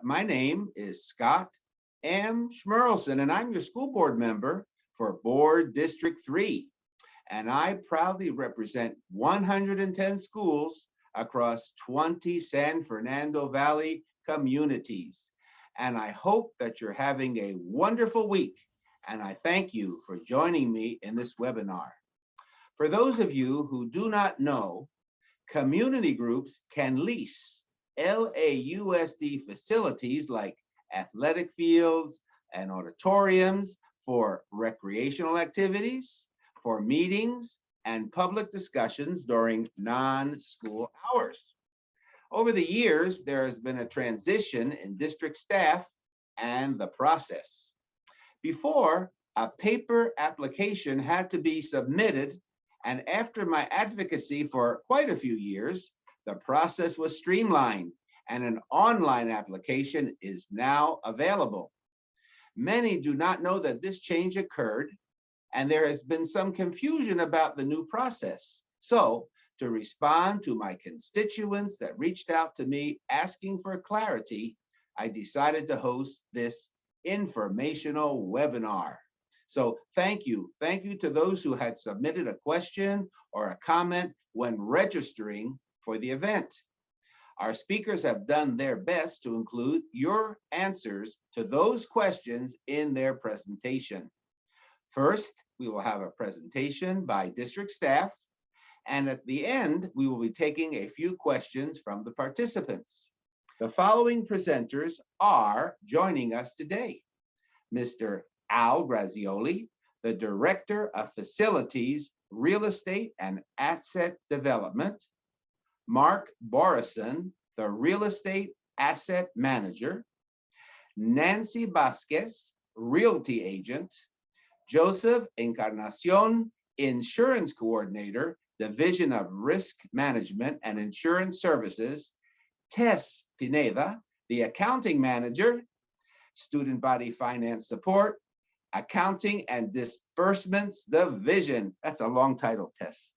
My name is Scott M. Schmerlson, and I'm your school board member for Board District 3. And I proudly represent 110 schools across 20 San Fernando Valley communities. And I hope that you're having a wonderful week. And I thank you for joining me in this webinar. For those of you who do not know, community groups can lease LAUSD facilities like athletic fields and auditoriums for recreational activities, for meetings and public discussions during non-school hours. Over the years, there has been a transition in district staff and the process. Before, a paper application had to be submitted, and after my advocacy for quite a few years, the process was streamlined and an online application is now available. Many do not know that this change occurred, and there has been some confusion about the new process. So, to respond to my constituents that reached out to me asking for clarity, I decided to host this informational webinar. So thank you to those who had submitted a question or a comment when registering for the event. Our speakers have done their best to include your answers to those questions in their presentation. First, we will have a presentation by district staff, and at the end, we will be taking a few questions from the participants. The following presenters are joining us today. Mr. Al Grazioli, the Director of Facilities, Real Estate and Asset Development. Mark Borison, the Real Estate Asset Manager. Nancy Vasquez, Realty Agent. Joseph Encarnacion, Insurance Coordinator, Division of Risk Management and Insurance Services. Tess Pineda, the Accounting Manager. Student Body Finance Support, Accounting and Disbursements Division. That's a long title, Tess.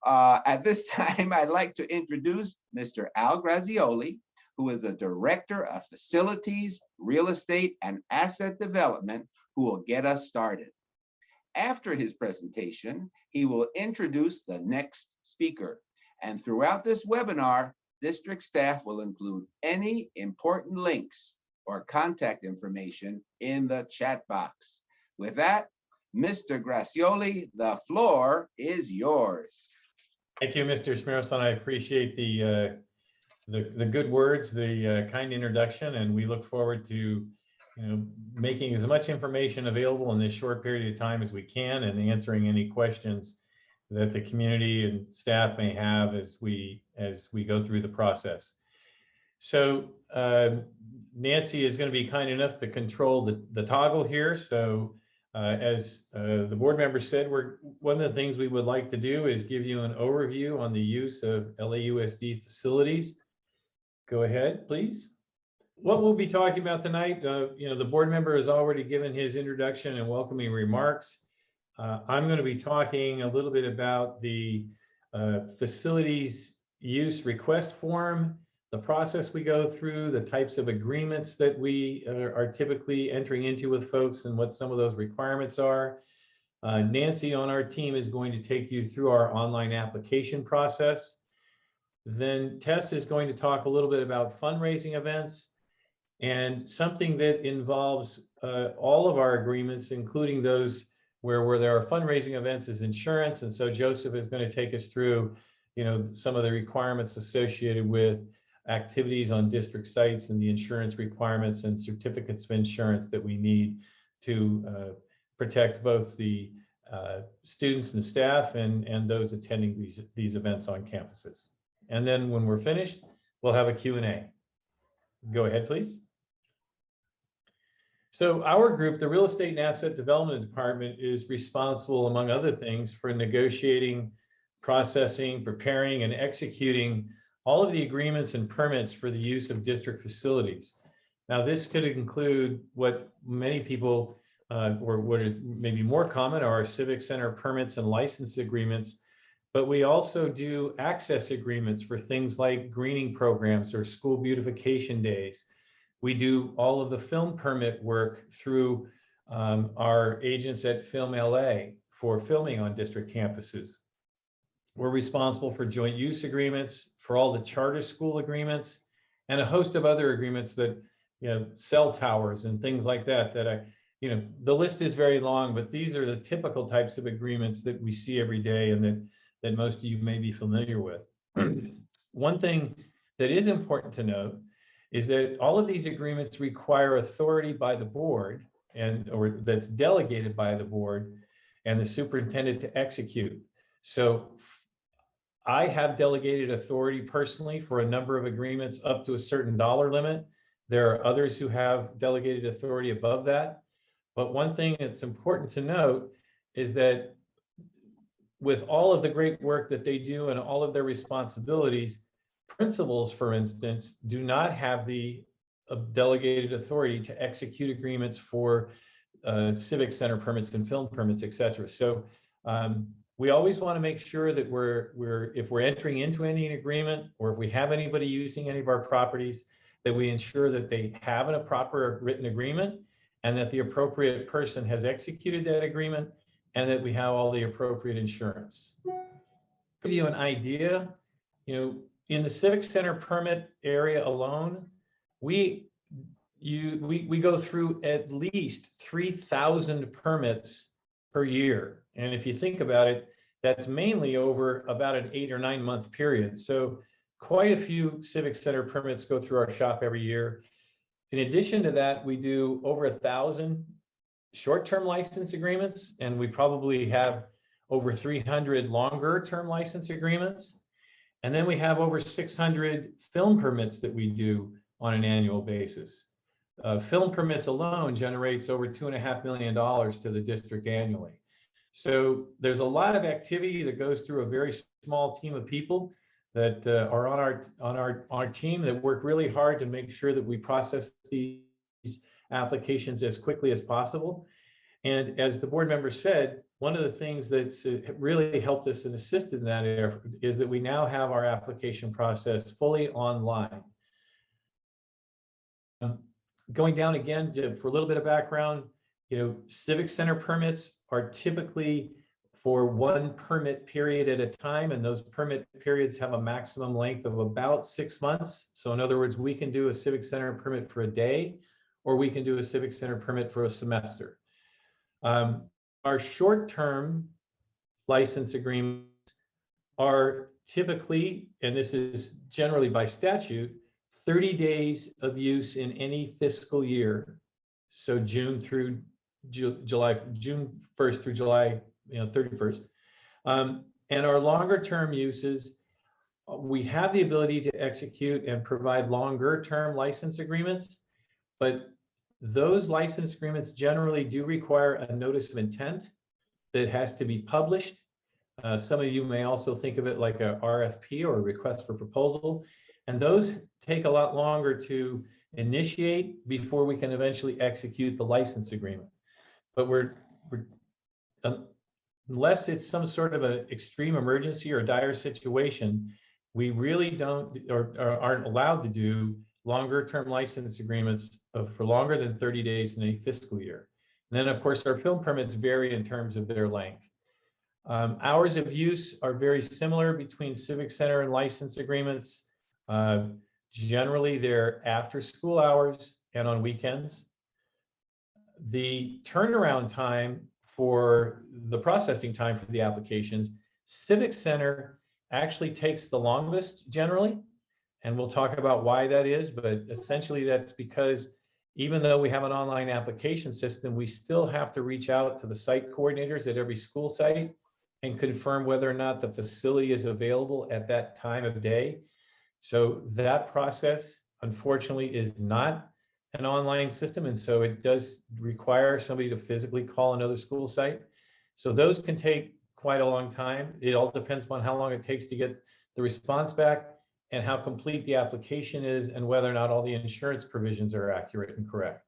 At this time, I'd like to introduce Mr. Al Grazioli, who is the Director of Facilities, Real Estate, and Asset Development, who will get us started. After his presentation, he will introduce the next speaker. And throughout this webinar, district staff will include any important links or contact information in the chat box. With that, Mr. Grazioli, the floor is yours. Thank you, Mr. Schmerlson. I appreciate the good words, the kind introduction, and we look forward to making as much information available in this short period of time as we can, and answering any questions that the community and staff may have as we go through the process. So Nancy is going to be kind enough to control the toggle here. So as the board member said, one of the things we would like to do is give you an overview on the use of LAUSD facilities. Go ahead, please. What we'll be talking about tonight, the board member has already given his introduction and welcoming remarks. I'm going to be talking a little bit about the facilities use request form, the process we go through, the types of agreements that we are typically entering into with folks, and what some of those requirements are. Nancy on our team is going to take you through our online application process. Then Tess is going to talk a little bit about fundraising events, and something that involves all of our agreements, including those where there are fundraising events, is insurance. And so Joseph is going to take us through, some of the requirements associated with activities on district sites and the insurance requirements and certificates of insurance that we need to protect both the students and staff and those attending these events on campuses. And then when we're finished, we'll have a Q&A. Go ahead, please. So our group, the Real Estate and Asset Development Department, is responsible, among other things, for negotiating, processing, preparing, and executing all of the agreements and permits for the use of district facilities. Now, this could include what many people, or what may be more common, are Civic Center permits and license agreements, but we also do access agreements for things like greening programs or school beautification days. We do all of the film permit work through our agents at Film LA for filming on district campuses. We're responsible for joint use agreements, for all the charter school agreements, and a host of other agreements that, cell towers and things like that, the list is very long, but these are the typical types of agreements that we see every day and that most of you may be familiar with. One thing that is important to note is that all of these agreements require authority by the board or that's delegated by the board and the superintendent to execute. So I have delegated authority personally for a number of agreements up to a certain dollar limit. There are others who have delegated authority above that. But one thing that's important to note is that with all of the great work that they do and all of their responsibilities, principals, for instance, do not have the delegated authority to execute agreements for civic center permits and film permits, et cetera. So we always want to make sure that if we're entering into any agreement, or if we have anybody using any of our properties, that we ensure that they have a proper written agreement and that the appropriate person has executed that agreement and that we have all the appropriate insurance. To give you an idea, in the Civic Center permit area alone, we go through at least 3,000 permits per year. And if you think about it, that's mainly over about an 8 or 9 month period. So quite a few Civic Center permits go through our shop every year. In addition to that, we do over 1,000 short-term license agreements, and we probably have over 300 longer-term license agreements. And then we have over 600 film permits that we do on an annual basis. Film permits alone generates over $2.5 million to the district annually. So there's a lot of activity that goes through a very small team of people that are on our team that work really hard to make sure that we process these applications as quickly as possible. And as the board member said, one of the things that's really helped us and assisted in that effort is that we now have our application process fully online. Going down again for a little bit of background, Civic Center permits are typically for one permit period at a time, and those permit periods have a maximum length of about 6 months. So in other words, we can do a Civic Center permit for a day, or we can do a Civic Center permit for a semester. Our short-term license agreements are typically, and this is generally by statute, 30 days of use in any fiscal year. So June 1st through July 31st. And our longer term uses, we have the ability to execute and provide longer term license agreements, but those license agreements generally do require a notice of intent that has to be published. Some of you may also think of it like a RFP, or a request for proposal, and those take a lot longer to initiate before we can eventually execute the license agreement. But unless it's some sort of an extreme emergency or dire situation, we really don't or aren't allowed to do longer term license agreements for longer than 30 days in a fiscal year. And then of course our film permits vary in terms of their length. Hours of use are very similar between Civic Center and license agreements. Generally they're after school hours and on weekends. The turnaround time for the processing time for the applications, Civic Center actually takes the longest generally. And we'll talk about why that is, but essentially that's because even though we have an online application system, we still have to reach out to the site coordinators at every school site and confirm whether or not the facility is available at that time of day. So that process, unfortunately, is not an online system. And so it does require somebody to physically call another school site. So those can take quite a long time. It all depends on how long it takes to get the response back and how complete the application is and whether or not all the insurance provisions are accurate and correct.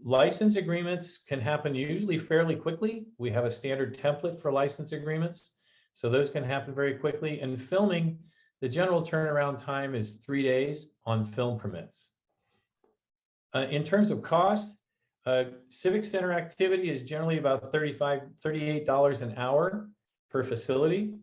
License agreements can happen usually fairly quickly. We have a standard template for license agreements, so those can happen very quickly. And filming, the general turnaround time is 3 days on film permits. In terms of cost, Civic Center activity is generally about $38 an hour per facility,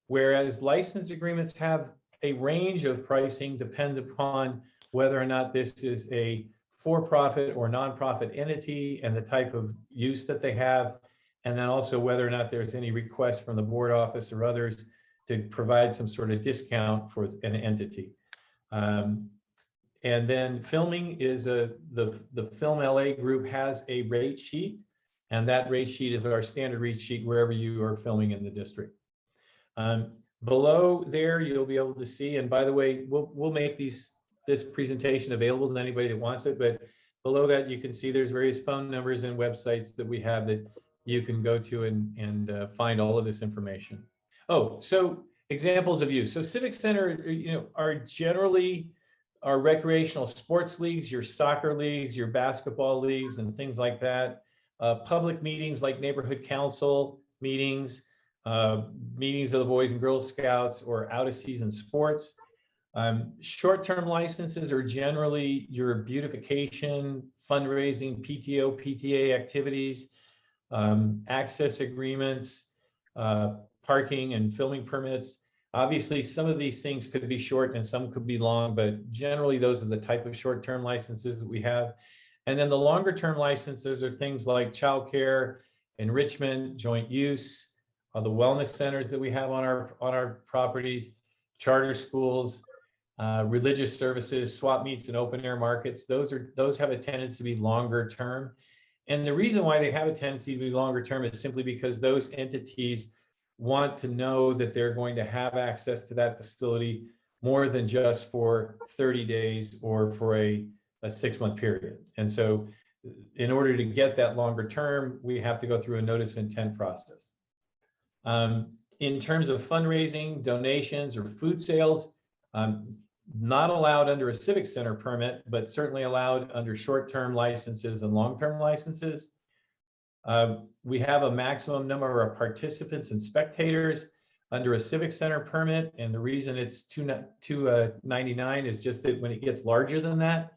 whereas license agreements have a range of pricing depending upon whether or not this is a for-profit or nonprofit entity and the type of use that they have, and then also whether or not there's any request from the board office or others to provide some sort of discount for an entity. And then filming is the Film LA group has a rate sheet, and that rate sheet is our standard rate sheet wherever you are filming in the district. Below there, you'll be able to see, and by the way, we'll make this presentation available to anybody that wants it, but below that, you can see there's various phone numbers and websites that we have that you can go to and find all of this information. Oh, so examples of use. So Civic Center, are generally our recreational sports leagues, your soccer leagues, your basketball leagues, and things like that. Public meetings like neighborhood council meetings, meetings of the Boys and Girl Scouts, or out of season sports. Short-term licenses are generally your beautification, fundraising, PTO, PTA activities, access agreements, parking and filming permits. Obviously, some of these things could be short and some could be long, but generally those are the type of short-term licenses that we have. And then the longer-term licenses are things like childcare, enrichment, joint use, the wellness centers that we have on our properties, charter schools, religious services, swap meets, and open air markets. Those have a tendency to be longer term. And the reason why they have a tendency to be longer term is simply because those entities want to know that they're going to have access to that facility more than just for 30 days or for a 6-month period. And so in order to get that longer term, we have to go through a notice of intent process. In terms of fundraising, donations, or food sales, not allowed under a Civic Center permit, but certainly allowed under short-term licenses and long-term licenses. We have a maximum number of participants and spectators under a Civic Center permit, and the reason it's 299 is just that when it gets larger than that,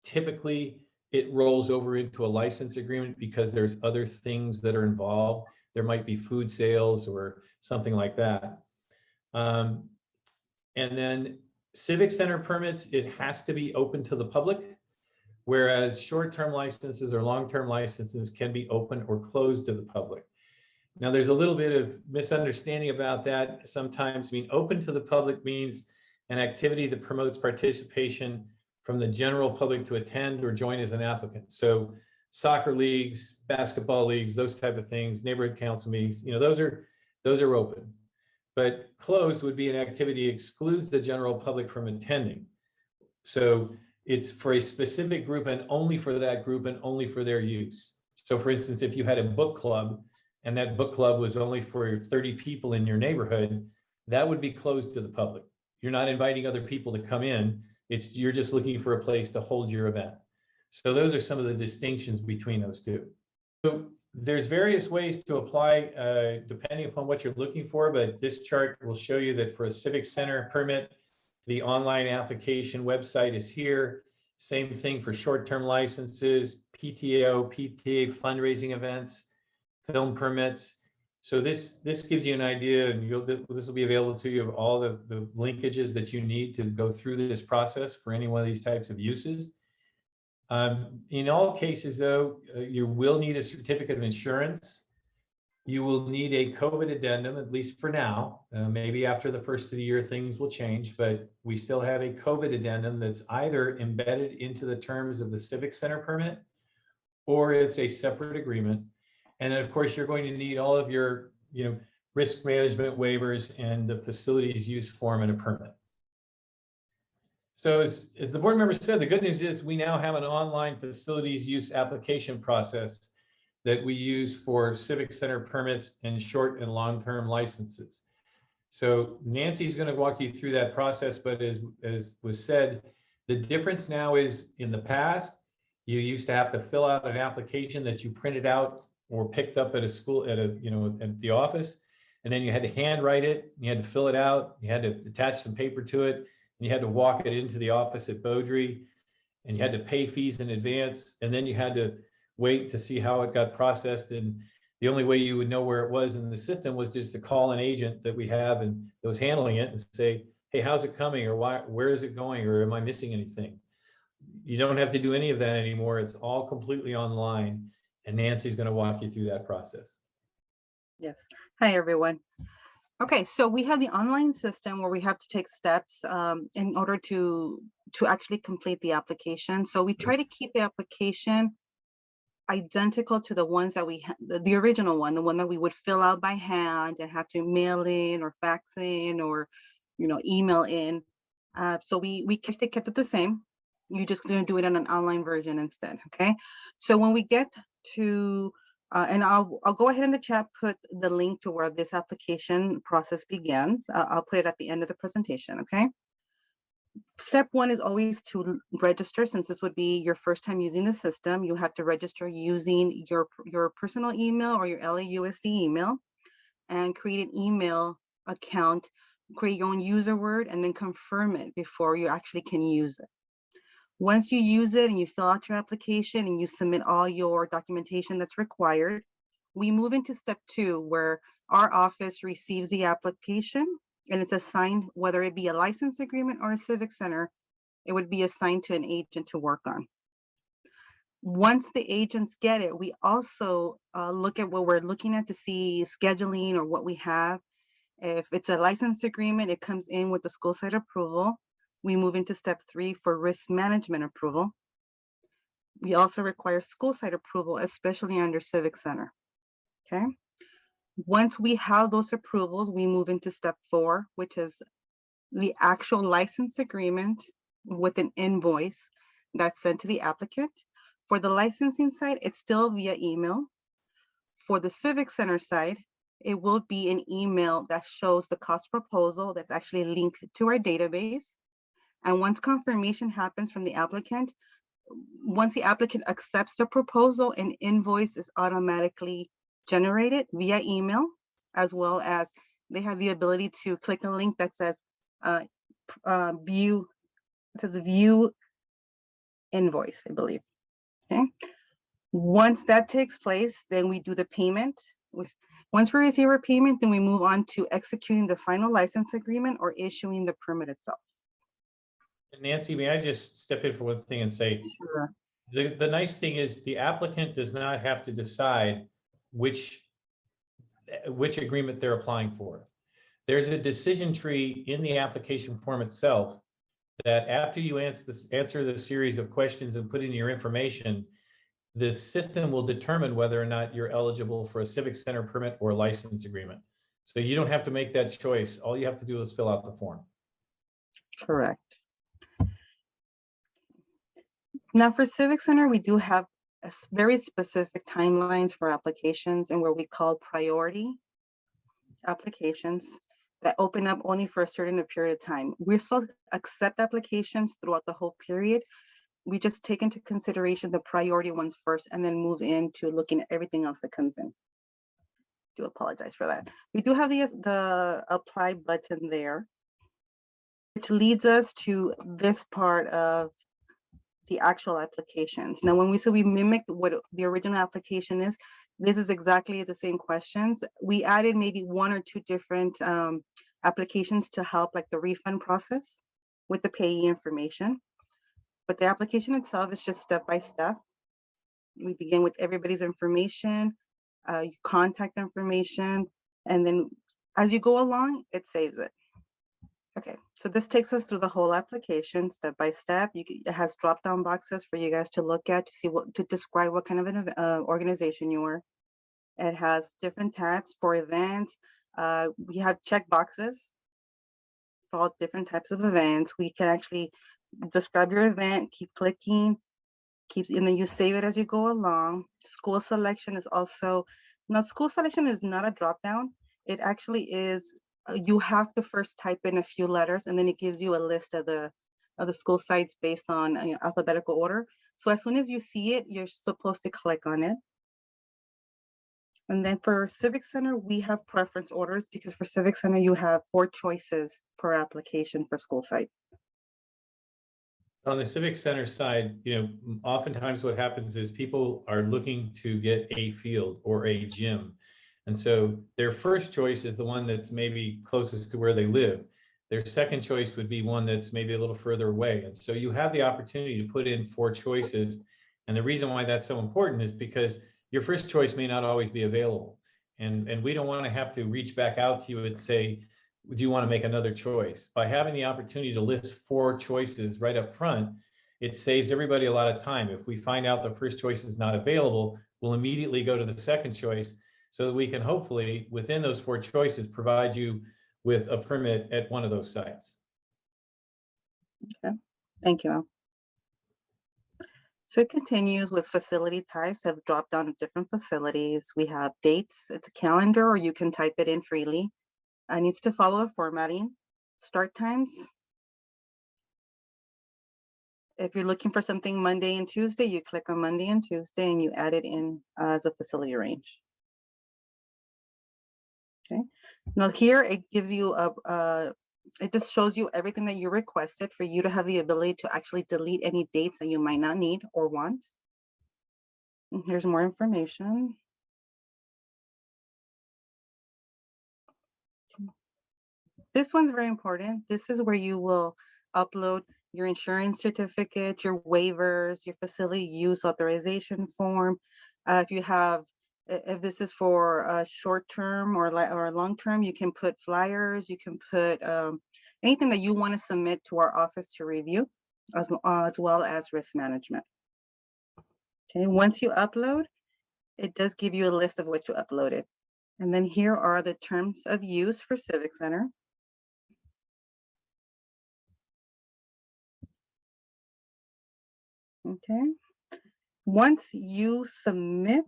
typically it rolls over into a license agreement because there's other things that are involved. There might be food sales or something like that. And then Civic Center permits, it has to be open to the public, whereas short-term licenses or long-term licenses can be open or closed to the public. Now, there's a little bit of misunderstanding about that sometimes. I mean, open to the public means an activity that promotes participation from the general public to attend or join as an applicant. So soccer leagues, basketball leagues, those type of things, neighborhood council meetings, those are open. But closed would be an activity excludes the general public from attending. So it's for a specific group and only for that group and only for their use. So for instance, if you had a book club and that book club was only for 30 people in your neighborhood, that would be closed to the public. You're not inviting other people to come in. You're just looking for a place to hold your event. So those are some of the distinctions between those two. So there's various ways to apply depending upon what you're looking for, but this chart will show you that for a Civic Center permit, the online application website is here. Same thing for short-term licenses, PTO, PTA fundraising events, film permits. So this gives you an idea, and this will be available to you of all the linkages that you need to go through this process for any one of these types of uses. In all cases, though, you will need a certificate of insurance. You will need a COVID addendum, at least for now. Maybe after the first of the year, things will change, but we still have a COVID addendum that's either embedded into the terms of the Civic Center permit, or it's a separate agreement. And then, of course, you're going to need all of your, risk management waivers and the facilities use form and a permit. So as the board member said, the good news is we now have an online facilities use application process that we use for Civic Center permits and short and long-term licenses. So Nancy's going to walk you through that process, but as was said, the difference now is in the past, you used to have to fill out an application that you printed out or picked up at a school, at the office, and then you had to handwrite it, you had to fill it out, you had to attach some paper to it, and you had to walk it into the office at Beaudry. and you had to pay fees in advance, and then you had to wait to see how it got processed. And the only way you would know where it was in the system was just to call an agent that we have and that was handling it and say, hey, how's it coming, or why, where is it going, or am I missing anything? You don't have to do any of that anymore. It's all completely online, and Nancy's going to walk you through that process. Yes. Hi, everyone. Okay, so we have the online system where we have to take steps in order to actually complete the application. So we try to keep the application identical to the ones that we the original one, the one that we would fill out by hand and have to mail in or fax in or email in. So we kept it the same. You're just going to do it on an online version instead. Okay, so when we get to and I'll go ahead in the chat, put the link to where this application process begins. I'll put it at the end of the presentation, okay? Step one is always to register. Since this would be your first time using the system, you have to register using your personal email or your LAUSD email and create an email account, create your own user word, and then confirm it before you actually can use it. Once you use it and you fill out your application and you submit all your documentation that's required, we move into step two, where our office receives the application and it's assigned, whether it be a license agreement or a Civic Center, it would be assigned to an agent to work on. Once the agents get it, we also look at what we're looking at to see scheduling or what we have. If it's a license agreement, it comes in with the school site approval. We move into step three for risk management approval. We also require school site approval, especially under Civic Center, okay? Once we have those approvals, we move into step four, which is the actual license agreement with an invoice that's sent to the applicant. For the licensing side, it's still via email. For the Civic Center side, it will be an email that shows the cost proposal that's actually linked to our database. And once confirmation happens from the applicant, once the applicant accepts the proposal, an invoice is automatically generated via email, as well as they have the ability to click a link that says view invoice, I believe. Okay. Once that takes place, then we do the payment. Once we receive our payment, then we move on to executing the final license agreement or issuing the permit itself. Nancy, may I just step in for one thing and say, Sure. the nice thing is the applicant does not have to decide which agreement they're applying for. There's a decision tree in the application form itself that after you answer the series of questions and put in your information, the system will determine whether or not you're eligible for a Civic Center permit or license agreement. So you don't have to make that choice. All you have to do is fill out the form. Correct. Now for Civic Center, we do have very specific timelines for applications and what we call priority applications that open up only for a certain period of time. We still accept applications throughout the whole period. We just take into consideration the priority ones first and then move into looking at everything else that comes in. I do apologize for that. We do have the apply button there, which leads us to this part of the actual applications. Now, when we say we mimic what the original application is, this is exactly the same questions. We added maybe one or two different applications to help, like the refund process with the payee information. But the application itself is just step by step. We begin with everybody's information, contact information, and then as you go along, it saves it. Okay, so this takes us through the whole application step by step. It has drop-down boxes for you guys to look at to see to describe what kind of an organization you are. It has different tabs for events. We have check boxes for all different types of events. We can actually describe your event, keep clicking, and then you save it as you go along. School selection is also, now school selection is not a drop-down. It actually is, you have to first type in a few letters and then it gives you a list of the school sites based on alphabetical order. So as soon as you see it, you're supposed to click on it. And then for Civic Center, we have preference orders because for Civic Center, you have 4 choices per application for school sites. On the Civic Center side, oftentimes what happens is people are looking to get a field or a gym. And so their first choice is the one that's maybe closest to where they live. Their second choice would be one that's maybe a little further away. And so you have the opportunity to put in 4 choices. And the reason why that's so important is because your first choice may not always be available. And we don't want to have to reach back out to you and say, do you want to make another choice? By having the opportunity to list 4 choices right up front, it saves everybody a lot of time. If we find out the first choice is not available, we'll immediately go to the second choice so that we can hopefully, within those 4 choices, provide you with a permit at one of those sites. Okay, thank you, Al. So it continues with facility types. Have dropped down to different facilities. We have dates. It's a calendar, or you can type it in freely. It needs to follow the formatting. Start times. If you're looking for something Monday and Tuesday, you click on Monday and Tuesday and you add it in as a facility range. Okay. Now here it gives you it just shows you everything that you requested for you to have the ability to actually delete any dates that you might not need or want. And here's more information. This one's very important. This is where you will upload your insurance certificate, your waivers, your facility use authorization form. If this is for a short term or a long term, you can put flyers, you can put anything that you want to submit to our office to review, as well as risk management. Okay, once you upload, it does give you a list of what you uploaded. And then here are the terms of use for Civic Center. Okay, once you submit,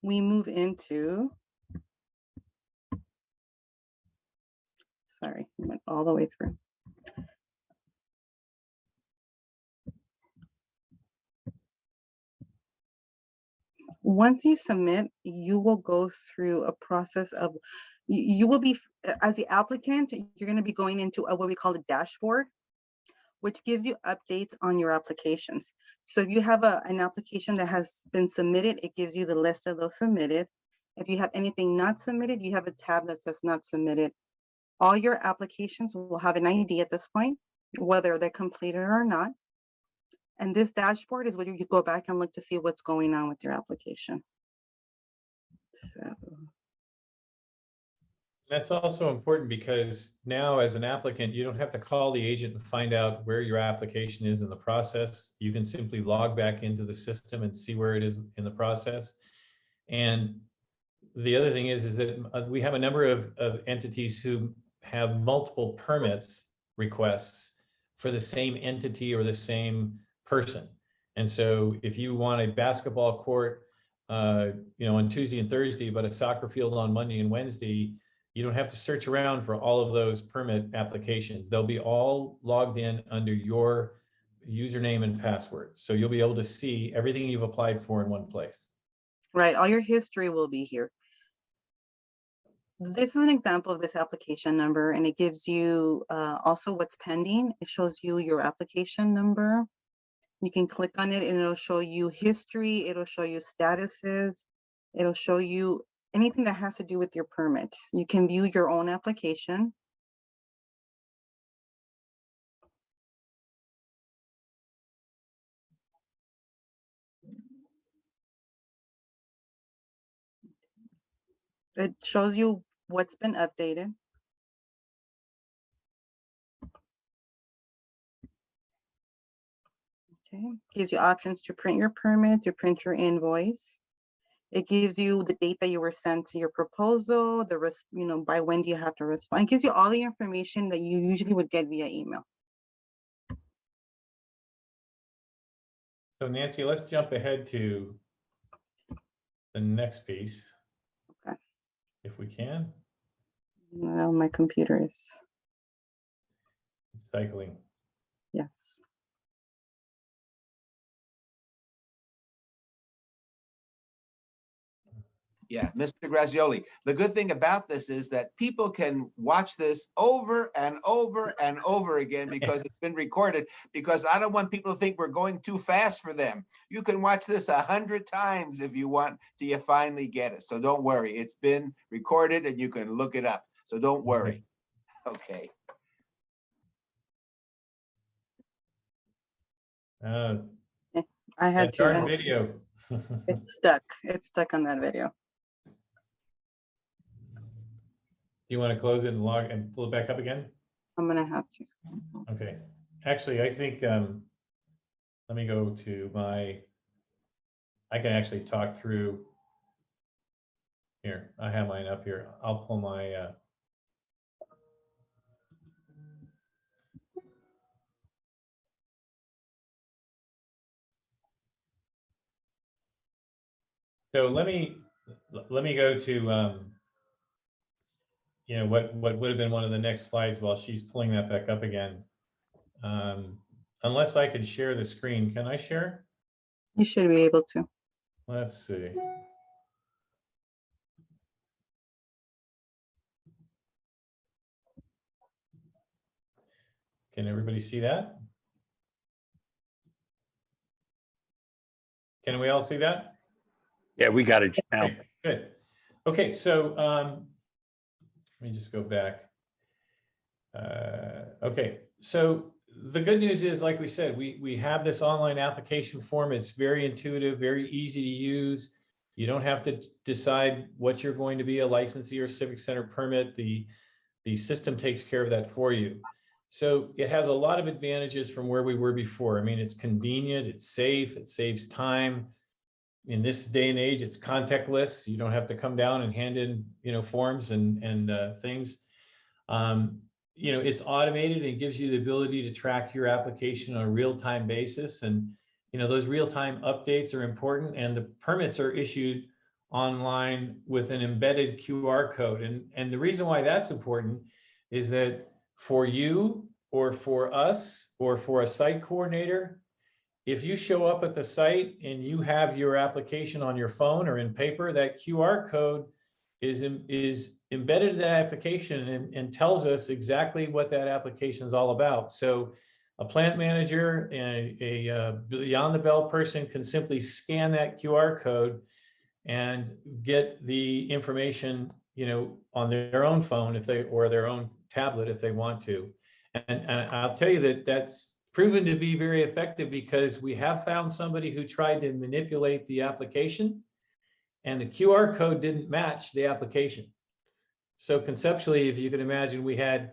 we move into, sorry, I went all the way through. Once you submit, you will go through a process of, you will be, as the applicant, you're going to be going into what we call a dashboard, which gives you updates on your applications. So if you have an application that has been submitted, it gives you the list of those submitted. If you have anything not submitted, you have a tab that says not submitted. All your applications will have an ID at this point, whether they're completed or not. And this dashboard is where you go back and look to see what's going on with your application. So. That's also important because now as an applicant, you don't have to call the agent and find out where your application is in the process. You can simply log back into the system and see where it is in the process. And the other thing is that we have a number of entities who have multiple permits requests for the same entity or the same person. And so if you want a basketball court, on Tuesday and Thursday, but a soccer field on Monday and Wednesday, you don't have to search around for all of those permit applications. They'll be all logged in under your username and password. So you'll be able to see everything you've applied for in one place. Right, all your history will be here. This is an example of this application number, and it gives you also what's pending. It shows you your application number. You can click on it and it'll show you history. It'll show you statuses. It'll show you anything that has to do with your permit. You can view your own application. It shows you what's been updated. Okay, gives you options to print your permit, to print your invoice. It gives you the date that you were sent to your proposal, by when do you have to respond. It gives you all the information that you usually would get via email. So Nancy, let's jump ahead to the next piece. Okay. If we can. No, my computer is. Cycling. Yes. Yeah, Mr. Grazioli. The good thing about this is that people can watch this over and over and over again because it's been recorded, because I don't want people to think we're going too fast for them. You can watch this 100 times if you want till you finally get it. So don't worry. It's been recorded and you can look it up. So don't worry. Okay. I had That darn to. video. It's stuck. It's stuck on that video. Do you want to close it and log and pull it back up again? I'm gonna have to. Okay. Actually, I think, let me go to my, I can actually talk through here. I have mine up here. I'll pull my, so let me go to, you know, what would have been one of the next slides while she's pulling that back up again. Unless I could share the screen, can I share? You should be able to. Let's see. Can everybody see that? Can we all see that? Yeah, we got it now. Okay, good. Okay, so let me just go back. Okay, so the good news is, like we said, we have this online application form. It's very intuitive, very easy to use. You don't have to decide what you're going to be, a licensee or Civic Center permit. The system takes care of that for you. So it has a lot of advantages from where we were before. I mean, it's convenient, it's safe, it saves time. In this day and age, it's contactless. You don't have to come down and hand in, you know, forms and things. You know, it's automated and gives you the ability to track your application on a real-time basis. And, you know, those real-time updates are important, and the permits are issued online with an embedded QR code. And the reason why that's important is that for you or for us or for a site coordinator, if you show up at the site and you have your application on your phone or in paper, that QR code is embedded in that application and tells us exactly what that application is all about. So a plant manager and a beyond the bell person can simply scan that QR code and get the information, you know, on their own phone if they, or their own tablet if they want to. And I'll tell you that that's proven to be very effective, because we have found somebody who tried to manipulate the application and the QR code didn't match the application. So conceptually, if you can imagine, we had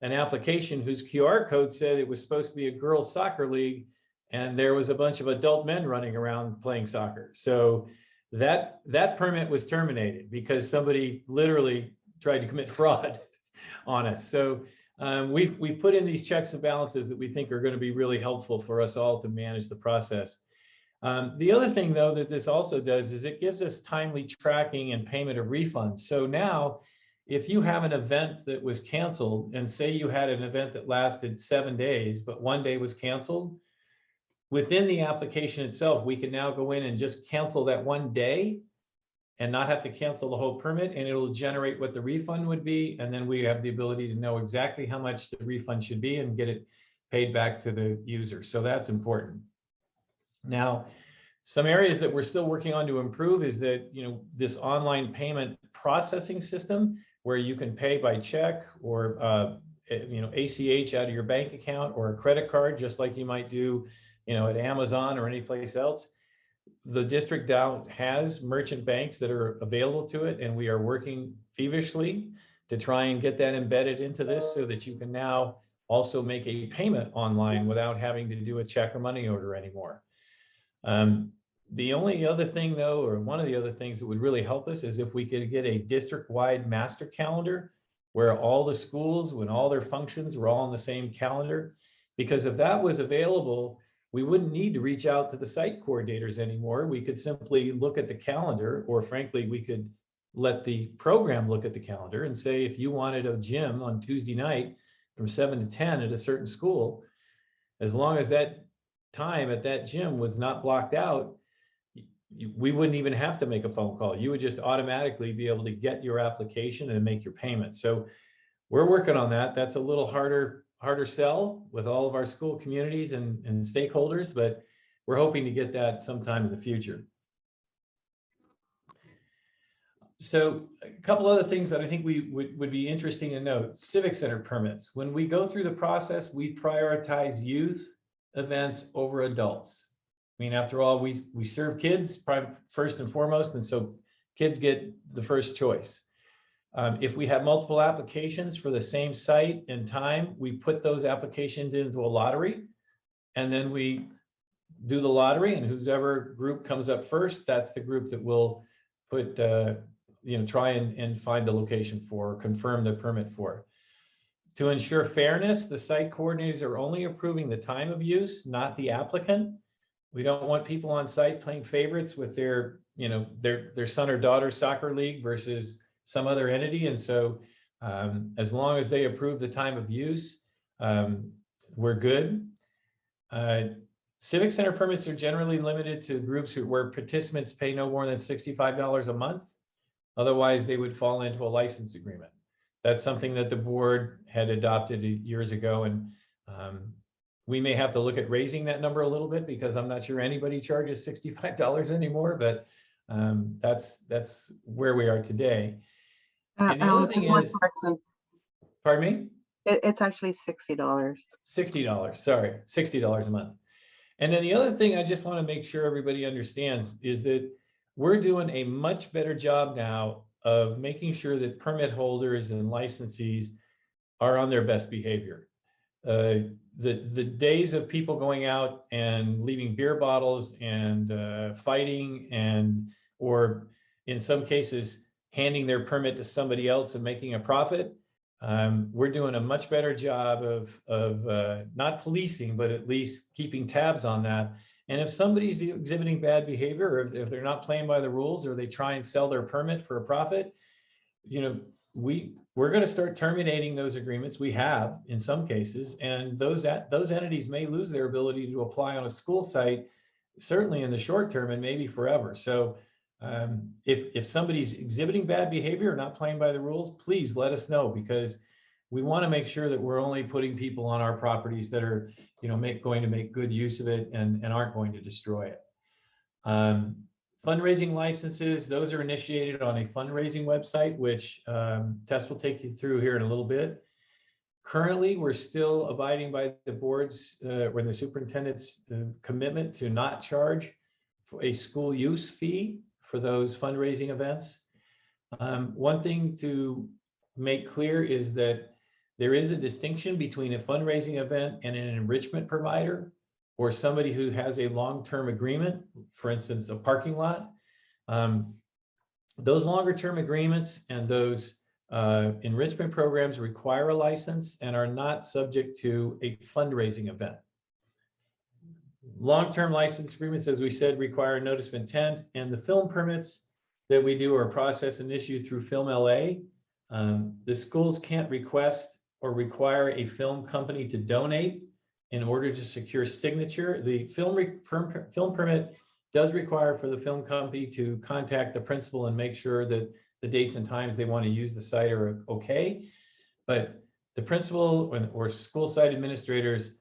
an application whose QR code said it was supposed to be a girls' soccer league, and there was a bunch of adult men running around playing soccer. So that permit was terminated because somebody literally tried to commit fraud on us. So we put in these checks and balances that we think are going to be really helpful for us all to manage the process. The other thing, though, that this also does is it gives us timely tracking and payment of refunds. So now, if you have an event that was canceled, and say you had an event that lasted 7 days, but one day was canceled, within the application itself, we can now go in and just cancel that one day and not have to cancel the whole permit, and it'll generate what the refund would be. And then we have the ability to know exactly how much the refund should be and get it paid back to the user. So that's important. Now, some areas that we're still working on to improve is that, you know, this online payment processing system where you can pay by check or, you know, ACH out of your bank account or a credit card, just like you might do, you know, at Amazon or any place else. The district now has merchant banks that are available to it, and we are working feverishly to try and get that embedded into this so that you can now also make a payment online without having to do a check or money order anymore. The only other thing, though, or one of the other things that would really help us is if we could get a district-wide master calendar where all the schools, when all their functions were all on the same calendar. Because if that was available, we wouldn't need to reach out to the site coordinators anymore. We could simply look at the calendar, or frankly, we could let the program look at the calendar and say, if you wanted a gym on Tuesday night from 7 to 10 at a certain school, as long as that time at that gym was not blocked out, we wouldn't even have to make a phone call. You would just automatically be able to get your application and make your payment. So we're working on that. That's a little harder sell with all of our school communities and stakeholders, but we're hoping to get that sometime in the future. So a couple other things that I think we would be interesting to note. Civic Center permits. When we go through the process, we prioritize youth events over adults. I mean, after all, we serve kids first and foremost, and so kids get the first choice. If we have multiple applications for the same site and time, we put those applications into a lottery, and then we do the lottery, and whoever group comes up first, that's the group that will put, try and find the location for, confirm the permit for. To ensure fairness, the site coordinators are only approving the time of use, not the applicant. We don't want people on site playing favorites with their son or daughter's soccer league versus some other entity. And so as long as they approve the time of use, we're good. Civic Center permits are generally limited to groups where participants pay no more than $65 a month. Otherwise, they would fall into a license agreement. That's something that the board had adopted years ago. And we may have to look at raising that number a little bit, because I'm not sure anybody charges $65 anymore, but that's where we are today. And the other thing is, pardon me? It's actually $60. $60, sorry, $60 a month. And then the other thing I just want to make sure everybody understands is that we're doing a much better job now of making sure that permit holders and licensees are on their best behavior. The days of people going out and leaving beer bottles and fighting or in some cases handing their permit to somebody else and making a profit, we're doing a much better job of not policing, but at least keeping tabs on that. And if somebody's exhibiting bad behavior, or if they're not playing by the rules, or they try and sell their permit for a profit, we're going to start terminating those agreements. We have in some cases, and those entities may lose their ability to apply on a school site, certainly in the short term and maybe forever. So if somebody's exhibiting bad behavior or not playing by the rules, please let us know, because we want to make sure that we're only putting people on our properties that are going to make good use of it and aren't going to destroy it. Fundraising licenses, those are initiated on a fundraising website, which Tess will take you through here in a little bit. Currently, we're still abiding by the board's when the superintendent's commitment to not charge for a school use fee for those fundraising events. One thing to make clear is that there is a distinction between a fundraising event and an enrichment provider, or somebody who has a long-term agreement, for instance, a parking lot. Those longer-term agreements and those enrichment programs require a license and are not subject to a fundraising event. Long-term license agreements, as we said, require a notice of intent, and the film permits that we do are processed and issued through Film LA. The schools can't request or require a film company to donate in order to secure signature. The film permit does require for the film company to contact the principal and make sure that the dates and times they want to use the site are okay. But the principal or school site administrators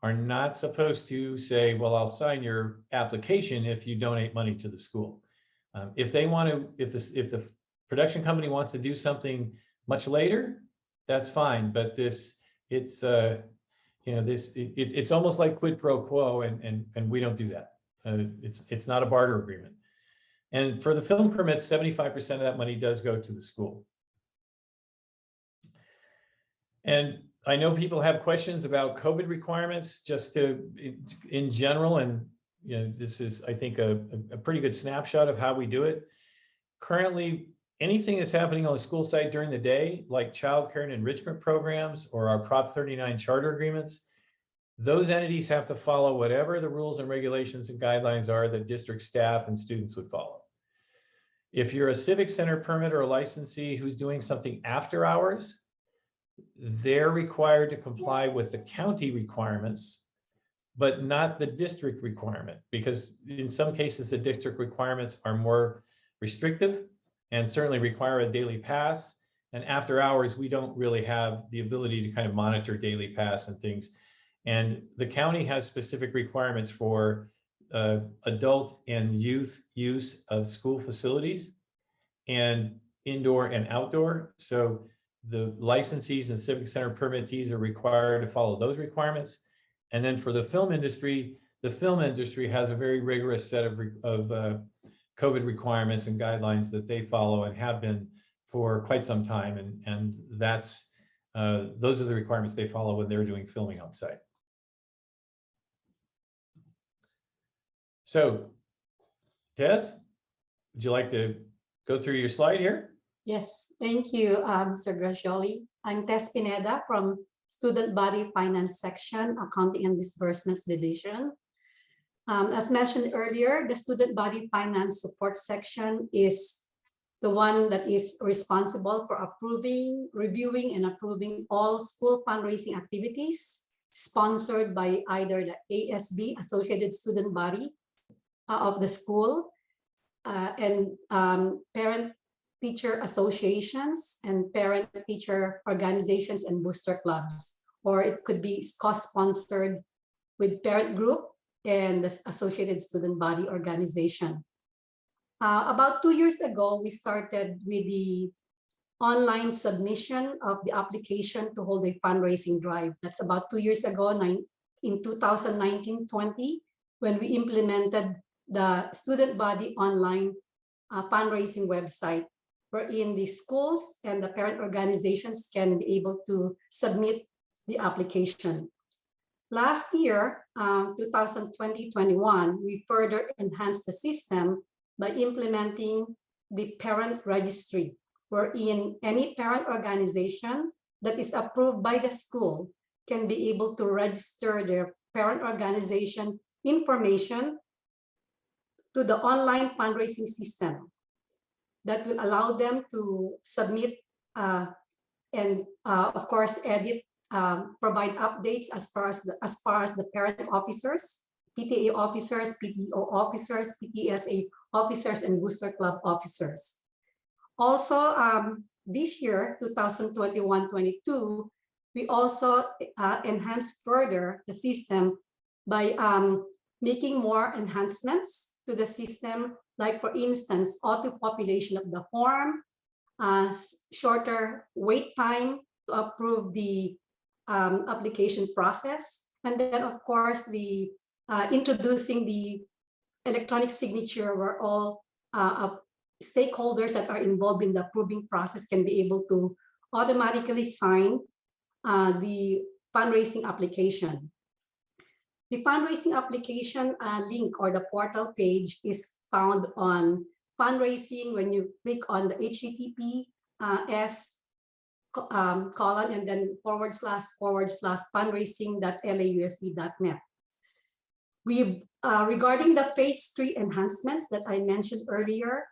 are not supposed to say, well, I'll sign your application if you donate money to the school. If they want to, if the production company wants to do something much later, that's fine. But it's almost like quid pro quo, and we don't do that. It's not a barter agreement. And for the film permits, 75% of that money does go to the school. And I know people have questions about COVID requirements, just in general, and this is, I think, a pretty good snapshot of how we do it. Currently, anything that's happening on the school site during the day, like childcare and enrichment programs or our Prop 39 charter agreements, those entities have to follow whatever the rules and regulations and guidelines are that district staff and students would follow. If you're a Civic Center permit or a licensee who's doing something after hours, they're required to comply with the county requirements, but not the district requirement, because in some cases, the district requirements are more restrictive and certainly require a daily pass. And after hours, we don't really have the ability to kind of monitor daily pass and things. And the county has specific requirements for adult and youth use of school facilities and indoor and outdoor. So the licensees and Civic Center permittees are required to follow those requirements. And then for the film industry has a very rigorous set of COVID requirements and guidelines that they follow and have been for quite some time. And that's those are the requirements they follow when they're doing filming on site. So, Tess, would you like to go through your slide here? Yes, thank you, Mr. Gracioli. I'm Tess Pineda from Student Body Finance Section, Accounting and Disbursements Division. As mentioned earlier, the Student Body Finance Support Section is the one that is responsible for approving, reviewing, and approving all school fundraising activities sponsored by either the ASB, Associated Student Body of the school, and parent-teacher associations and parent-teacher organizations and booster clubs, or it could be co-sponsored with parent group and the Associated Student Body organization. About 2 years ago, we started with the online submission of the application to hold a fundraising drive. That's about 2 years ago, in 2019-20, when we implemented the Student Body online fundraising website, wherein the schools and the parent organizations can be able to submit the application. Last year, 2020-21, we further enhanced the system by implementing the parent registry, wherein any parent organization that is approved by the school can be able to register their parent organization information to the online fundraising system that will allow them to submit and of course edit, provide updates as far as the parent officers, PTA officers, PTO officers, PTSA officers, and booster club officers. Also, this year, 2021-22, we also enhanced further the system by making more enhancements to the system, like for instance, auto-population of the form, shorter wait time to approve the application process, and then of course the introducing the electronic signature, where all stakeholders that are involved in the approving process can be able to automatically sign the fundraising application. The fundraising application link or the portal page is found on fundraising. When you click on the HTTPS colon and then / fundraising.lausd.net. We've regarding the phase 3 enhancements that I mentioned earlier,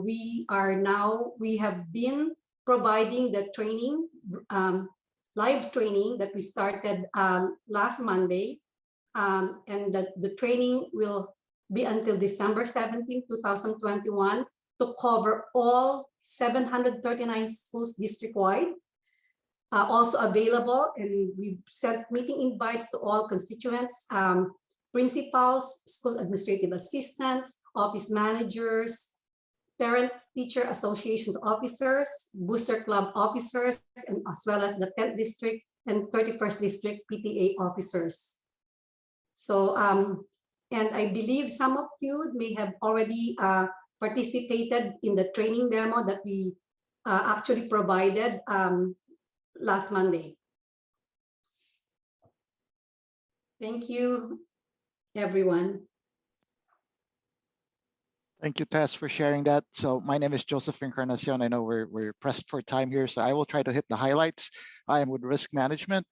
we have been providing the training, live training that we started last Monday, and the training will be until December 17, 2021, to cover all 739 schools district-wide. Also available, and we've sent meeting invites to all constituents, principals, school administrative assistants, office managers, parent-teacher association officers, booster club officers, and as well as the 10th district and 31st district PTA officers. So, and I believe some of you may have already participated in the training demo that we actually provided last Monday. Thank you, everyone. Thank you, Tess, for sharing that. So my name is Joseph Encarnacion. I know we're pressed for time here, so I will try to hit the highlights. I am with risk management,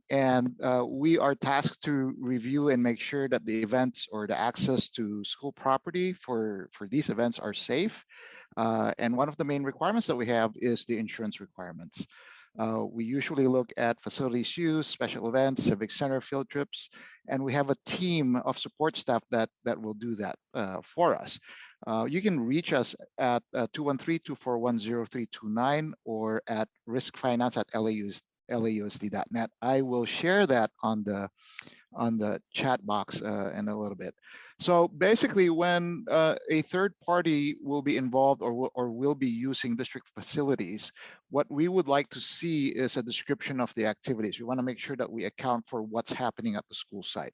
and we are tasked to review and make sure that the events or the access to school property for these events are safe. And one of the main requirements that we have is the insurance requirements. We usually look at facilities use, special events, Civic Center field trips, and we have a team of support staff that will do that for us. You can reach us at 213-241-0329 or at riskfinance@lausd.net. I will share that on the chat box in a little bit. So basically, when a third party will be involved or will be using district facilities, what we would like to see is a description of the activities. We want to make sure that we account for what's happening at the school site.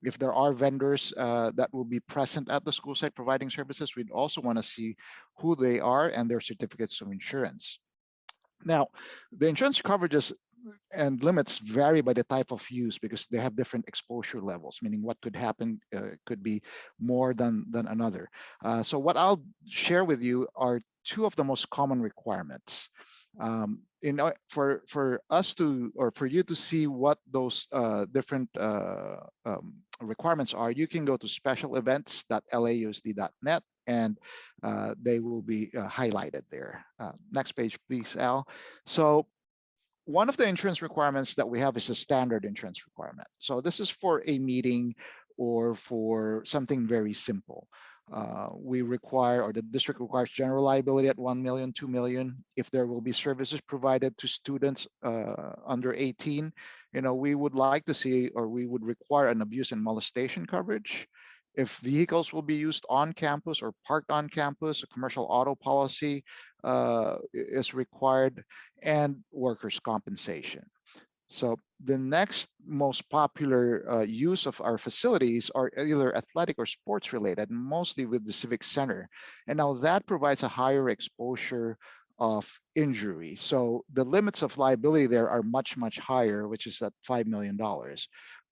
If there are vendors that will be present at the school site providing services, we'd also want to see who they are and their certificates of insurance. Now, the insurance coverages and limits vary by the type of use because they have different exposure levels, meaning what could happen could be more than another. So what I'll share with you are two of the most common requirements. For us to, or for you to see what those different requirements are, you can go to specialevents.lausd.net and they will be highlighted there. Next page, please, Al. So one of the insurance requirements that we have is a standard insurance requirement. So this is for a meeting or for something very simple. We require, or the district requires, general liability at 1 million, 2 million. If there will be services provided to students under 18, we would like to see, or we would require, an abuse and molestation coverage. If vehicles will be used on campus or parked on campus, a commercial auto policy is required, and workers' compensation. So the next most popular use of our facilities are either athletic or sports related, mostly with the Civic Center. And now that provides a higher exposure of injury. So the limits of liability there are much, much higher, which is at $5 million.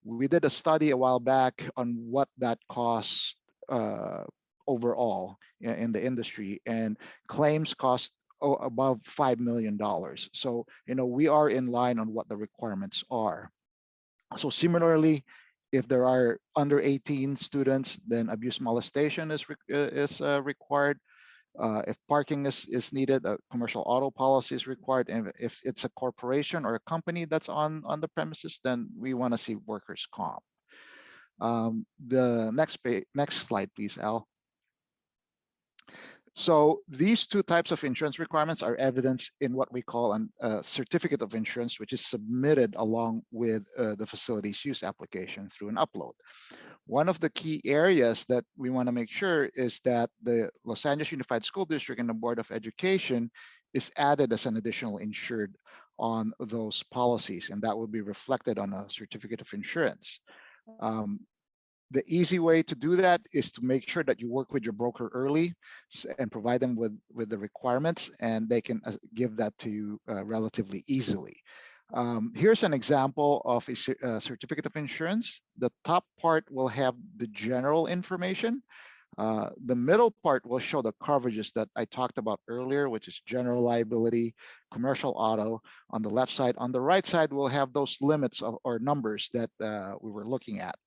We did a study a while back on what that costs overall in the industry, and claims cost above $5 million. So, we are in line on what the requirements are. So similarly, if there are under 18 students, then abuse molestation is required. If parking is needed, a commercial auto policy is required. And if it's a corporation or a company that's on the premises, then we want to see workers' comp. The next slide, please, Al. So these two types of insurance requirements are evidenced in what we call a certificate of insurance, which is submitted along with the facilities use application through an upload. One of the key areas that we want to make sure is that the Los Angeles Unified School District and the Board of Education is added as an additional insured on those policies, and that will be reflected on a certificate of insurance. The easy way to do that is to make sure that you work with your broker early and provide them with the requirements, and they can give that to you relatively easily. Here's an example of a certificate of insurance. The top part will have the general information. The middle part will show the coverages that I talked about earlier, which is general liability, commercial auto on the left side. On the right side, we'll have those limits or numbers that we were looking at.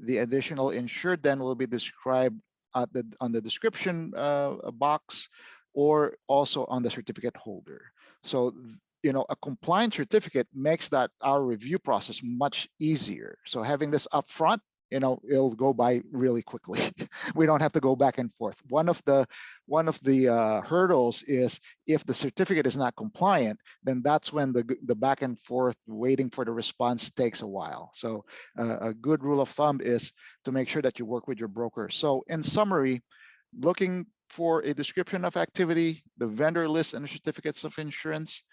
The additional insured then will be described on the description box, or also on the certificate holder. So, a compliant certificate makes that our review process much easier. So having this up front, it'll go by really quickly. We don't have to go back and forth. One of the hurdles is if the certificate is not compliant, then that's when the back and forth waiting for the response takes a while. So a good rule of thumb is to make sure that you work with your broker. So in summary, looking for a description of activity, the vendor list and the certificates of insurance,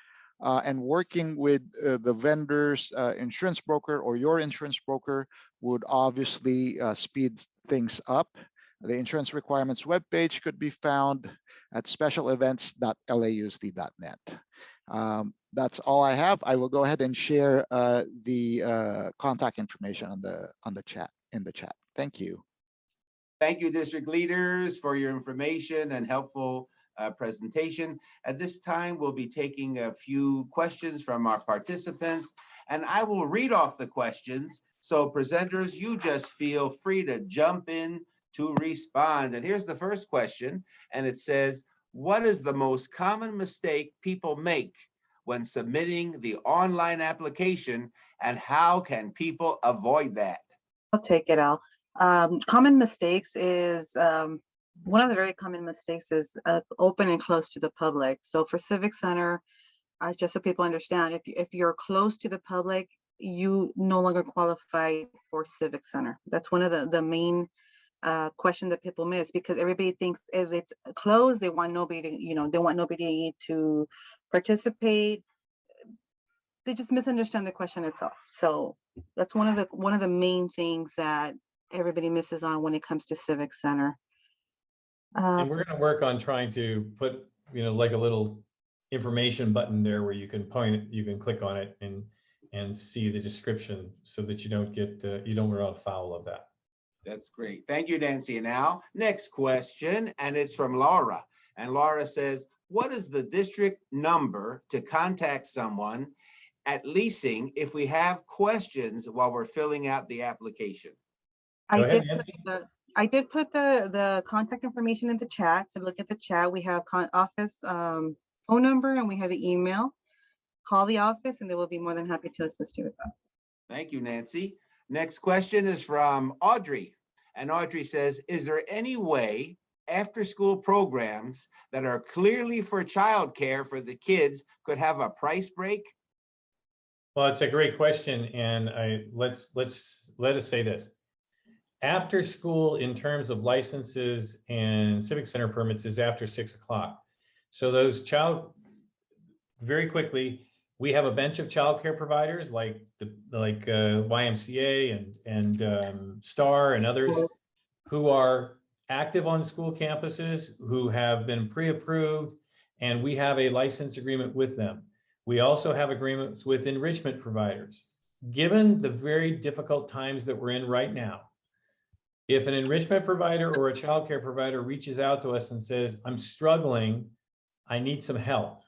and working with the vendor's insurance broker or your insurance broker would obviously speed things up. The insurance requirements webpage could be found at specialevents.lausd.net. That's all I have. I will go ahead and share the contact information in the chat. Thank you. Thank you, district leaders, for your information and helpful presentation. At this time, we'll be taking a few questions from our participants, and I will read off the questions. So presenters, you just feel free to jump in to respond. And here's the first question, and it says, what is the most common mistake people make when submitting the online application, and how can people avoid that? I'll take it, Al. Common mistakes is, one of the very common mistakes is open and close to the public. So for Civic Center, just so people understand, if you're close to the public, you no longer qualify for Civic Center. That's one of the main question that people miss, because everybody thinks if it's closed, they want nobody to, they want nobody to participate. They just misunderstand the question itself. So that's one of the main things that everybody misses on when it comes to Civic Center. And we're going to work on trying to put, like a little information button there where you can click on it and see the description, so that you don't run afoul of that. That's great. Thank you, Nancy. And now, next question, and it's from Laura. And Laura says, what is the district number to contact someone at Leasing if we have questions while we're filling out the application? Go ahead, I did put the contact information in the chat. So look at the chat. We have office phone number, and we have the email. Call the office and they will be more than happy to assist you with that. Thank you, Nancy. Next question is from Audrey. And Audrey says, is there any way after-school programs that are clearly for childcare for the kids could have a price break? Well, it's a great question. And let us say this. After school, in terms of licenses and Civic Center permits, is after 6 o'clock. So those very quickly, we have a bench of childcare providers like YMCA and STAR and others who are active on school campuses, who have been pre-approved, and we have a license agreement with them. We also have agreements with enrichment providers. Given the very difficult times that we're in right now, if an enrichment provider or a childcare provider reaches out to us and says, I'm struggling, I need some help,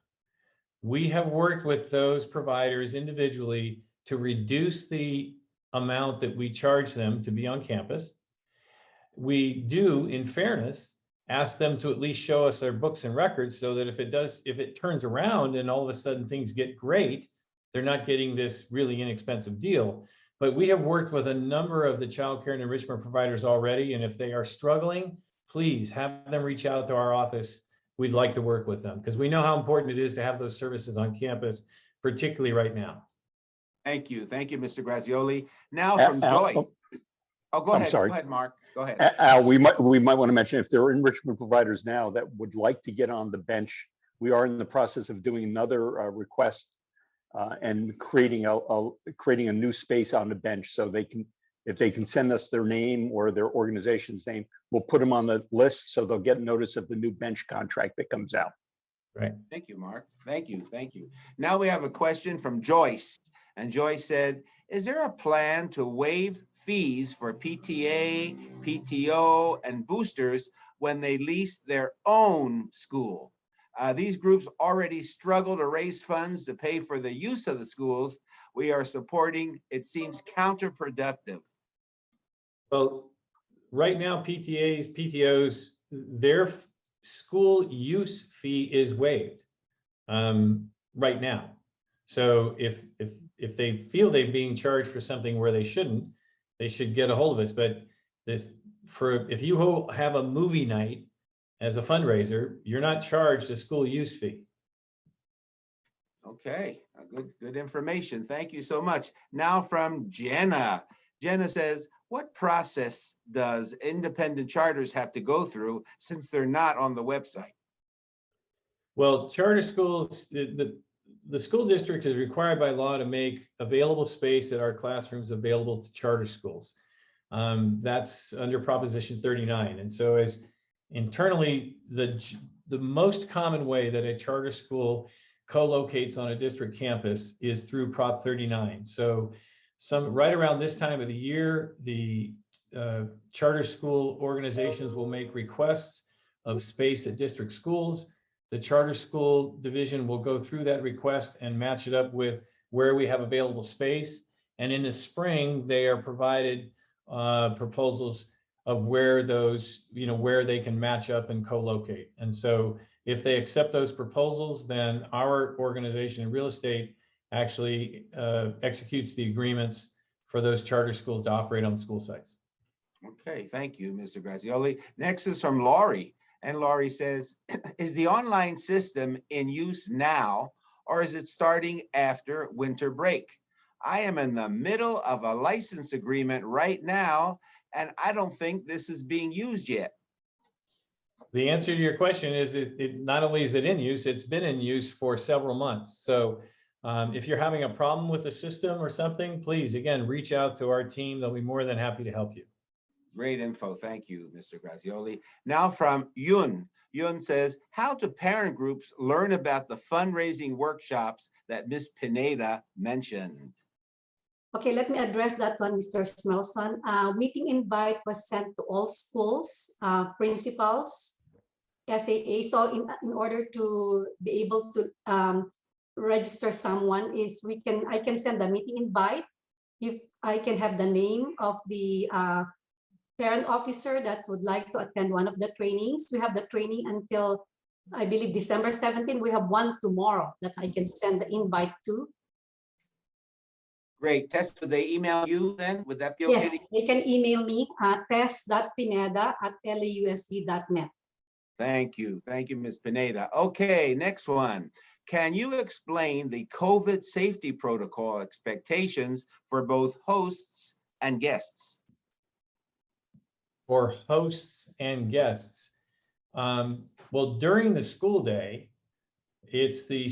we have worked with those providers individually to reduce the amount that we charge them to be on campus. We do, in fairness, ask them to at least show us their books and records, so that if it turns around and all of a sudden things get great, they're not getting this really inexpensive deal. But we have worked with a number of the childcare and enrichment providers already, and if they are struggling, please have them reach out to our office. We'd like to work with them because we know how important it is to have those services on campus, particularly right now. Thank you. Thank you, Mr. Grazioli. Now from Joy. Oh, go I'm ahead. sorry. Go ahead, Mark. Go ahead. Al, we might want to mention, if there are enrichment providers now that would like to get on the bench, we are in the process of doing another request and creating a new space on the bench, so if they can send us their name or their organization's name, we'll put them on the list so they'll get notice of the new bench contract that comes out. Right. Thank you, Mark. Thank you. Thank you. Now we have a question from Joyce. And Joyce said, is there a plan to waive fees for PTA, PTO, and boosters when they lease their own school? These groups already struggle to raise funds to pay for the use of the schools we are supporting. It seems counterproductive. Well, right now, PTAs, PTOs, their school use fee is waived right now. So if they feel they're being charged for something where they shouldn't, they should get a hold of us. But if you have a movie night as a fundraiser, you're not charged a school use fee. Okay, good information. Thank you so much. Now from Jenna. Jenna says, what process does independent charters have to go through since they're not on the website? Well, charter schools, the school district is required by law to make available space at our classrooms available to charter schools. That's under Proposition 39. And so as internally, the most common way that a charter school co-locates on a district campus is through Prop 39. So right around this time of the year, the charter school organizations will make requests of space at district schools. The charter school division will go through that request and match it up with where we have available space. And in the spring, they are provided proposals of where those, where they can match up and co-locate. And so If they accept those proposals, then our organization in real estate actually executes the agreements for those charter schools to operate on school sites. Okay, thank you, Mr. Grazioli. Next is from Laurie. And Laurie says, is the online system in use now, or is it starting after winter break? I am in the middle of a license agreement right now, and I don't think this is being used yet. The answer to your question is it not only is it in use, it's been in use for several months. So if you're having a problem with the system or something, please, again, reach out to our team. They'll be more than happy to help you. Great info. Thank you, Mr. Grazioli. Now from Yun. Yun says, how do parent groups learn about the fundraising workshops that Ms. Pineda mentioned? Okay, let me address that one, Mr. Smelson. Meeting invite was sent to all schools, principals, SAA. So in order to be able to register someone, I can send the meeting invite. If I can have the name of the parent officer that would like to attend one of the trainings. We have the training until, I believe, December 17. We have one tomorrow that I can send the invite to. Great. Tess, would they email you then? Would that be okay? Yes, they can email me at tess.pineda@lausd.net. Thank you. Thank you, Ms. Pineda. Okay, next one. Can you explain the COVID safety protocol expectations for both hosts and guests? For hosts and guests, well, during the school day, it's the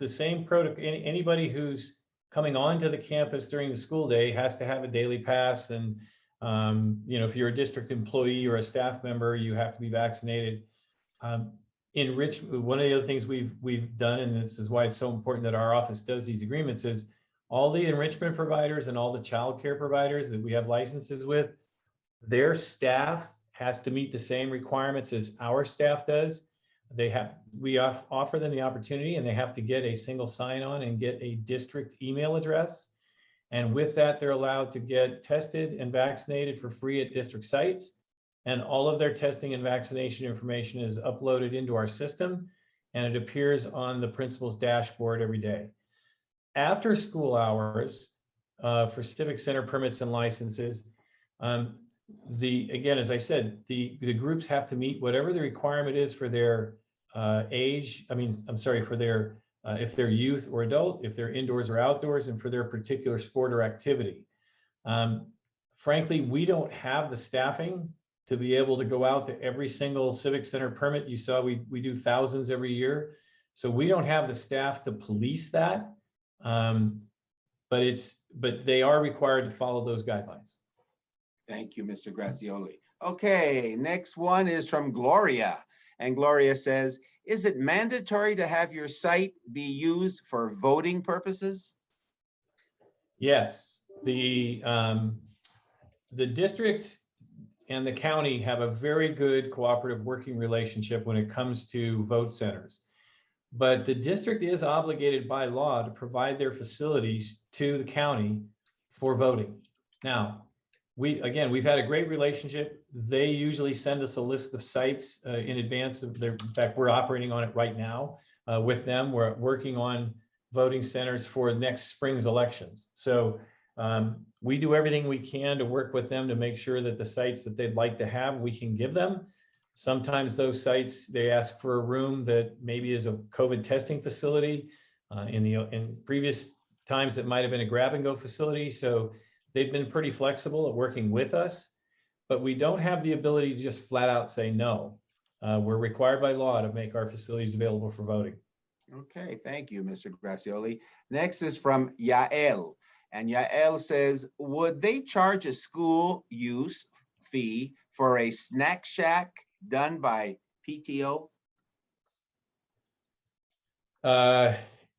same protocol. Anybody who's coming onto the campus during the school day has to have a daily pass, and if you're a district employee or a staff member, you have to be vaccinated. One of the other things we've done, and this is why it's so important that our office does these agreements, is all the enrichment providers and all the child care providers that we have licenses with, their staff has to meet the same requirements as our staff does. We offer them the opportunity, and they have to get a single sign-on and get a district email address. And with that, they're allowed to get tested and vaccinated for free at district sites. And all of their testing and vaccination information is uploaded into our system, and it appears on the principal's dashboard every day. After school hours, for Civic Center permits and licenses, again, as I said, the groups have to meet whatever the requirement is for their age. For their if they're youth or adult, if they're indoors or outdoors, and for their particular sport or activity. Frankly, we don't have the staffing to be able to go out to every single Civic Center permit. You saw we do thousands every year. So we don't have the staff to police that. But they are required to follow those guidelines. Thank you, Mr. Grazioli. Okay, next one is from Gloria. And Gloria says, is it mandatory to have your site be used for voting purposes? Yes, the district and the county have a very good cooperative working relationship when it comes to vote centers. But the district is obligated by law to provide their facilities to the county for voting. Now, we've had a great relationship. They usually send us a list of sites in advance of in fact, we're operating on it right now with them. We're working on voting centers for next spring's elections. So we do everything we can to work with them to make sure that the sites that they'd like to have, we can give them. Sometimes those sites, they ask for a room that maybe is a COVID testing facility. In previous times, it might've been a grab and go facility. So they've been pretty flexible at working with us, but we don't have the ability to just flat out say no. We're required by law to make our facilities available for voting. Okay, thank you, Mr. Grazioli. Next is from Yael. And Yael says, would they charge a school use fee for a snack shack done by PTO?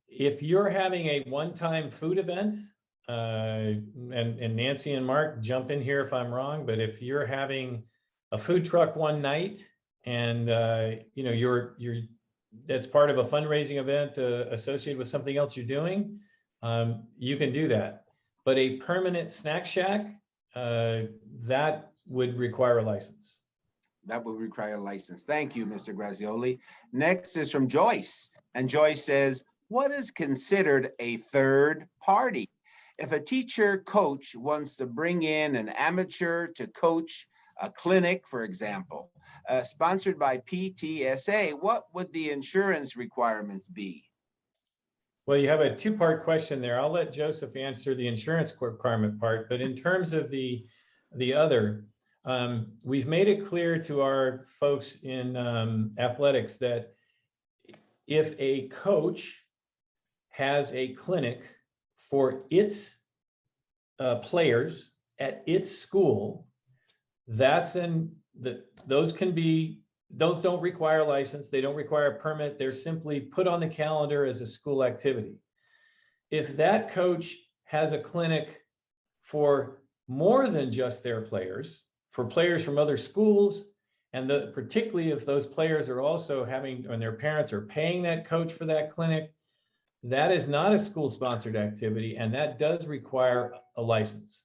If you're having a one-time food event, and Nancy and Mark, jump in here if I'm wrong, but if you're having a food truck one night and that's part of a fundraising event associated with something else you're doing, you can do that. But a permanent snack shack, that would require a license. That would require a license. Thank you, Mr. Grazioli. Next is from Joyce. And Joyce says, what is considered a third party? If a teacher coach wants to bring in an amateur to coach a clinic, for example, sponsored by PTSA, what would the insurance requirements be? Well, you have a two-part question there. I'll let Joseph answer the insurance requirement part, but in terms of the other, we've made it clear to our folks in athletics that if a coach has a clinic for its players at its school, those don't require a license. They don't require a permit. They're simply put on the calendar as a school activity. If that coach has a clinic for more than just their players, for players from other schools, and particularly if those players are also having, and their parents are paying that coach for that clinic, that is not a school-sponsored activity, and that does require a license.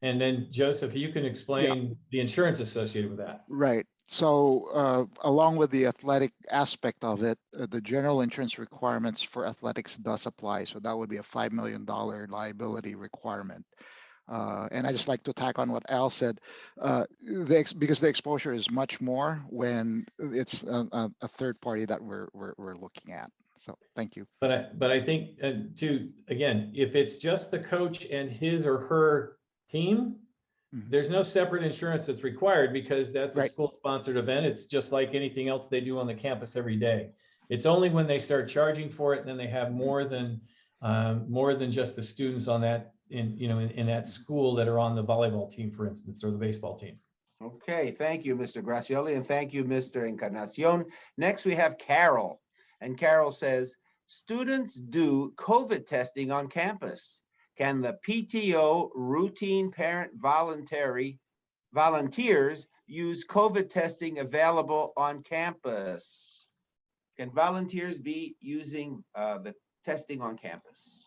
And then Joseph, you can explain the insurance associated with that. Right. So along with the athletic aspect of it, the general insurance requirements for athletics does apply. So that would be a $5 million liability requirement. And I just like to tack on what Al said, because the exposure is much more when it's a third party that we're looking at. So thank you. But I think again, if it's just the coach and his or her team, there's no separate insurance that's required because that's a school-sponsored event. It's just like anything else they do on the campus every day. It's only when they start charging for it and then they have more than just the students on that in that school that are on the volleyball team, for instance, or the baseball team. Okay, thank you, Mr. Gracioli, and thank you, Mr. Encarnacion. Next, we have Carol, and Carol says, students do COVID testing on campus. Can the PTO routine parent volunteers use COVID testing available on campus? Can volunteers be using the testing on campus?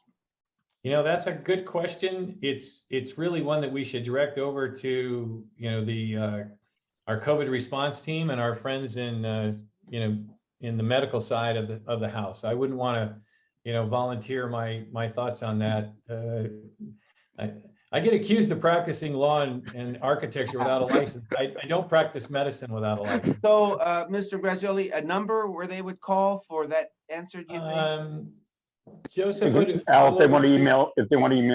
That's a good question. It's really one that we should direct over to our COVID response team and our friends in in the medical side of the house. I wouldn't want to volunteer my thoughts on that. I get accused of practicing law and architecture without a license. I don't practice medicine without a license. So, Mr. Grazioli, a number where they would call for that answer, do you think? Joseph, Al, if they want to email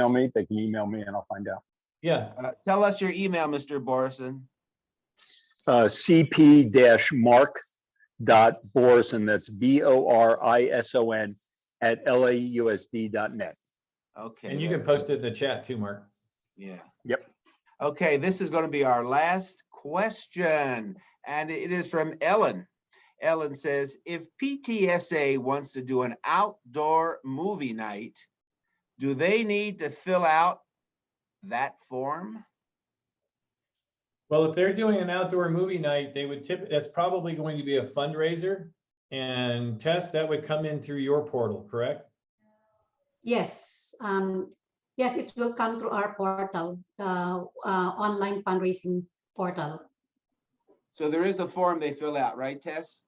me, they can email me and I'll find out. Yeah. Tell us your email, Mr. Borison. cp-mark.borison, that's BORISON at LAUSD.net. Okay. And you can post it in the chat too, Mark. Yeah. Yep. Okay, this is going to be our last question, and it is from Ellen. Ellen says, if PTSA wants to do an outdoor movie night, do they need to fill out that form? Well, if they're doing an outdoor movie night, that's probably going to be a fundraiser, and Tess, that would come in through your portal, correct? Yes. Yes, it will come through our portal, the online fundraising portal. So there is a form they fill out, right, Tess?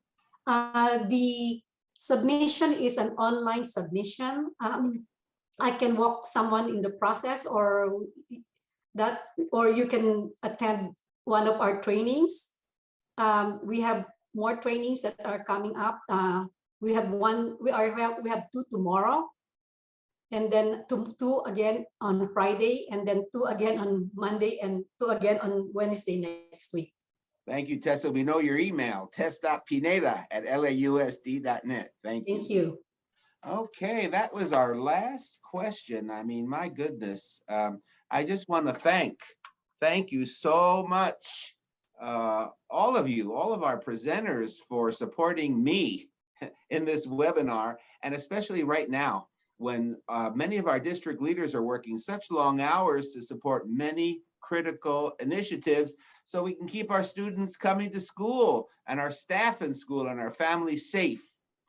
The submission is an online submission. I can walk someone in the process, or you can attend one of our trainings. We have more trainings that are coming up. We have two tomorrow, and then two again on Friday, and then two again on Monday, and two again on Wednesday next week. Thank you, Tessa. We know your email, tess.pineda@lausd.net. Thank you. Thank you. Okay, that was our last question. I mean, my goodness. I just want to thank you so much, all of you, all of our presenters, for supporting me in this webinar, and especially right now when many of our district leaders are working such long hours to support many critical initiatives so we can keep our students coming to school and our staff in school and our families safe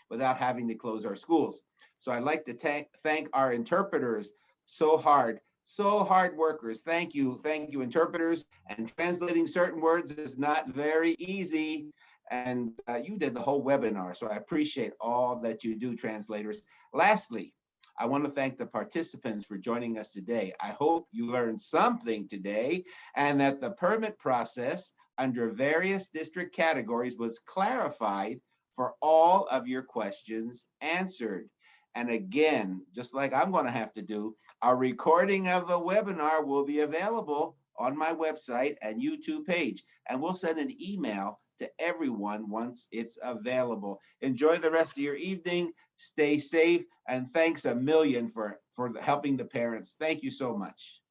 without having to close our schools. So I'd like to thank our interpreters so hard So hard workers. Thank you. Thank you, interpreters. And translating certain words is not very easy. And you did the whole webinar. So I appreciate all that you do, translators. Lastly, I want to thank the participants for joining us today. I hope you learned something today and that the permit process under various district categories was clarified for all of your questions answered. And again, just like I'm going to have to do, a recording of the webinar will be available on my website and YouTube page, and we'll send an email to everyone once it's available. Enjoy the rest of your evening, stay safe, and thanks a million for helping the parents. Thank you so much.